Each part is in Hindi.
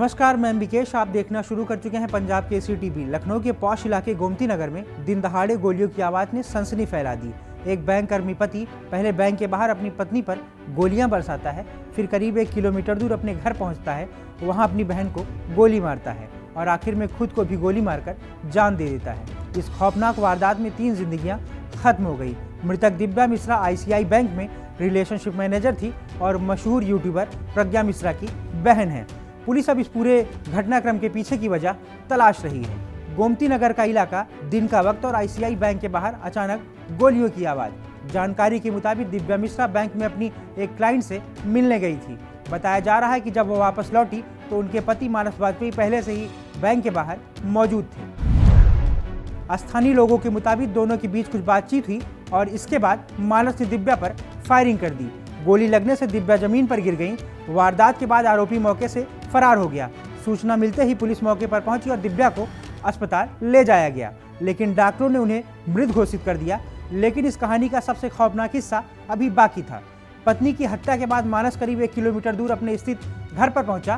नमस्कार, मैं विकेश। आप देखना शुरू कर चुके हैं पंजाब केसरी टीवी। लखनऊ के पॉश इलाके गोमती नगर में दिन दहाड़े गोलियों की आवाज ने सनसनी फैला दी। एक बैंक कर्मी पति पहले बैंक के बाहर अपनी पत्नी पर गोलियां बरसाता है, फिर करीब 1 किलोमीटर दूर अपने घर पहुंचता है, वहां अपनी बहन को गोली मारता है और आखिर में खुद को भी गोली मारकर जान दे देता है। इस खौफनाक वारदात में 3 जिंदगियां खत्म हो गई। मृतक दिव्या मिश्रा ICI बैंक में रिलेशनशिप मैनेजर थी और मशहूर यूट्यूबर प्रज्ञा मिश्रा की बहन है। पुलिस अब इस पूरे घटनाक्रम के पीछे की वजह तलाश रही है। गोमती नगर का इलाका, दिन का वक्त और ICI बैंक के बाहर अचानक गोलियों की आवाज। जानकारी के मुताबिक दिव्या मिश्रा बैंक में अपनी एक क्लाइंट से मिलने गई थी। बताया जा रहा है कि जब वो वापस लौटी तो उनके पति मानस वाजपेयी पहले से ही बैंक के बाहर मौजूद थे। स्थानीय लोगों के मुताबिक दोनों के बीच कुछ बातचीत हुई और इसके बाद मानस ने दिव्या पर फायरिंग कर दी। गोली लगने से दिव्या जमीन पर गिर गई। वारदात के बाद आरोपी मौके से फरार हो गया। सूचना मिलते ही पुलिस मौके पर पहुंची और दिव्या को अस्पताल ले जाया गया, लेकिन डॉक्टरों ने उन्हें मृत घोषित कर दिया। लेकिन इस कहानी का सबसे खौफनाक हिस्सा अभी बाकी था। पत्नी की हत्या के बाद मानस करीब 1 किलोमीटर दूर अपने स्थित घर पर पहुंचा।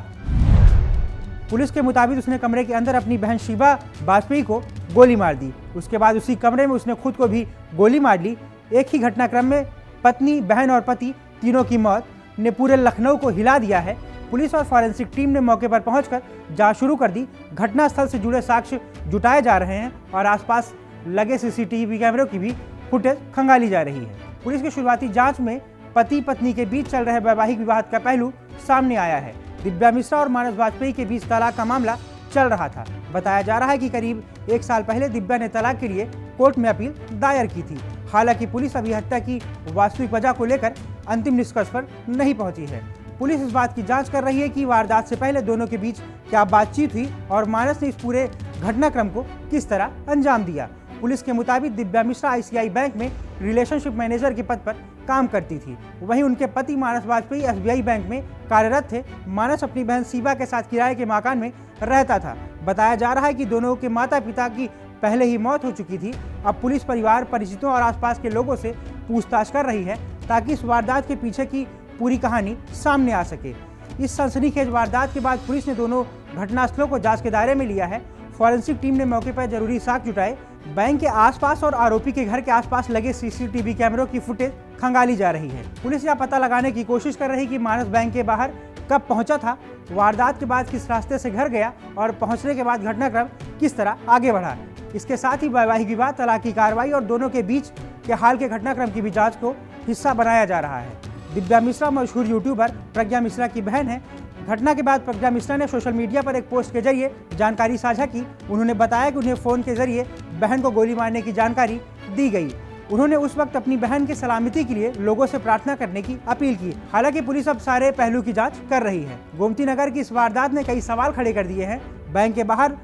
पुलिस के मुताबिक उसने कमरे के अंदर अपनी बहन शिवा वाजपेयी को गोली मार दी। उसके बाद उसी कमरे में उसने खुद को भी गोली मार ली। एक ही घटनाक्रम में पत्नी, बहन और पति तीनों की मौत ने पूरे लखनऊ को हिला दिया है। पुलिस और फॉरेंसिक टीम ने मौके पर पहुंचकर जांच शुरू कर दी। घटनास्थल से जुड़े साक्ष्य जुटाए जा रहे हैं और आसपास लगे CCTV कैमरों की भी फुटेज खंगाली जा रही है। पुलिस की शुरुआती जांच में पति पत्नी के बीच चल रहे वैवाहिक विवाद का पहलू सामने आया है। दिव्या मिश्रा और मानस वाजपेयी के बीच तलाक का मामला चल रहा था। बताया जा रहा है कि करीब 1 साल पहले दिव्या ने तलाक के लिए कोर्ट में अपील दायर की थी। हालांकि पुलिस अभी हत्या की वास्तविक वजह को लेकर अंतिम निष्कर्ष पर नहीं पहुंची है। पुलिस इस बात की जांच कर रही है कि वारदात से पहले दोनों के बीच क्या बातचीत हुई और मानस ने इस पूरे घटनाक्रम को किस तरह अंजाम दिया। पुलिस के मुताबिक दिव्या मिश्रा ICI बैंक में रिलेशनशिप मैनेजर के पद पर काम करती थी। वहीं उनके पति मानस वाजपेयी SBI बैंक में कार्यरत थे। मानस अपनी बहन शिवा के साथ किराए के मकान में रहता था। बताया जा रहा है कि दोनों के माता पिता की पहले ही मौत हो चुकी थी। अब पुलिस परिवार, परिचितों और आसपास के लोगों से पूछताछ कर रही है ताकि इस वारदात के पीछे की पूरी कहानी सामने आ सके। इस सनसनीखेज वारदात के बाद पुलिस ने दोनों घटनास्थलों को जांच के दायरे में लिया है। फॉरेंसिक टीम ने मौके पर जरूरी साक्ष्य जुटाए। बैंक के आसपास और आरोपी के घर के आसपास लगे CCTV कैमरों की फुटेज खंगाली जा रही है। पुलिस यह पता लगाने की कोशिश कर रही कि मानस बैंक के बाहर कब पहुंचा था, वारदात के बाद किस रास्ते से घर गया और पहुंचने के बाद घटनाक्रम किस तरह आगे बढ़ा। इसके साथ ही वैवाहिक विवाद, तलाक की कार्रवाई और दोनों के बीच के हाल के घटनाक्रम की भी जांच को हिस्सा बनाया जा रहा है। दिव्या मिश्रा मशहूर यूट्यूबर प्रज्ञा मिश्रा की बहन है। घटना के बाद प्रज्ञा मिश्रा ने सोशल मीडिया पर एक पोस्ट के जरिए जानकारी साझा की। उन्होंने बताया कि उन्हें फोन के जरिए बहन को गोली मारने की जानकारी दी गई। उन्होंने उस वक्त अपनी बहन की सलामती के लिए लोगों से प्रार्थना करने की अपील की। हालांकि पुलिस अब सारे पहलू की जांच कर रही है। गोमती नगर की इस वारदात ने कई सवाल खड़े कर दिए हैं। बैंक के बाहर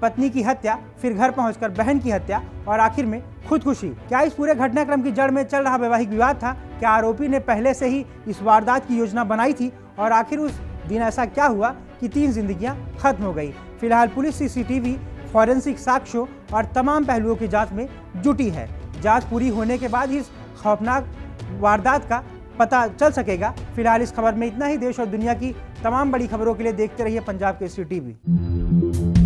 पत्नी की हत्या, फिर घर पहुंचकर बहन की हत्या और आखिर में खुदकुशी। क्या इस पूरे घटनाक्रम की जड़ में चल रहा वैवाहिक विवाद था? क्या आरोपी ने पहले से ही इस वारदात की योजना बनाई थी? और आखिर उस दिन ऐसा क्या हुआ कि 3 जिंदगियां खत्म हो गई? फिलहाल पुलिस CCTV, फॉरेंसिक साक्ष्यों और तमाम पहलुओं की जांच में जुटी है। जांच पूरी होने के बाद ही इस खौफनाक वारदात का पता चल सकेगा। फिलहाल इस खबर में इतना ही। देश और दुनिया की तमाम बड़ी खबरों के लिए देखते रहिए पंजाब केसरी टीवी।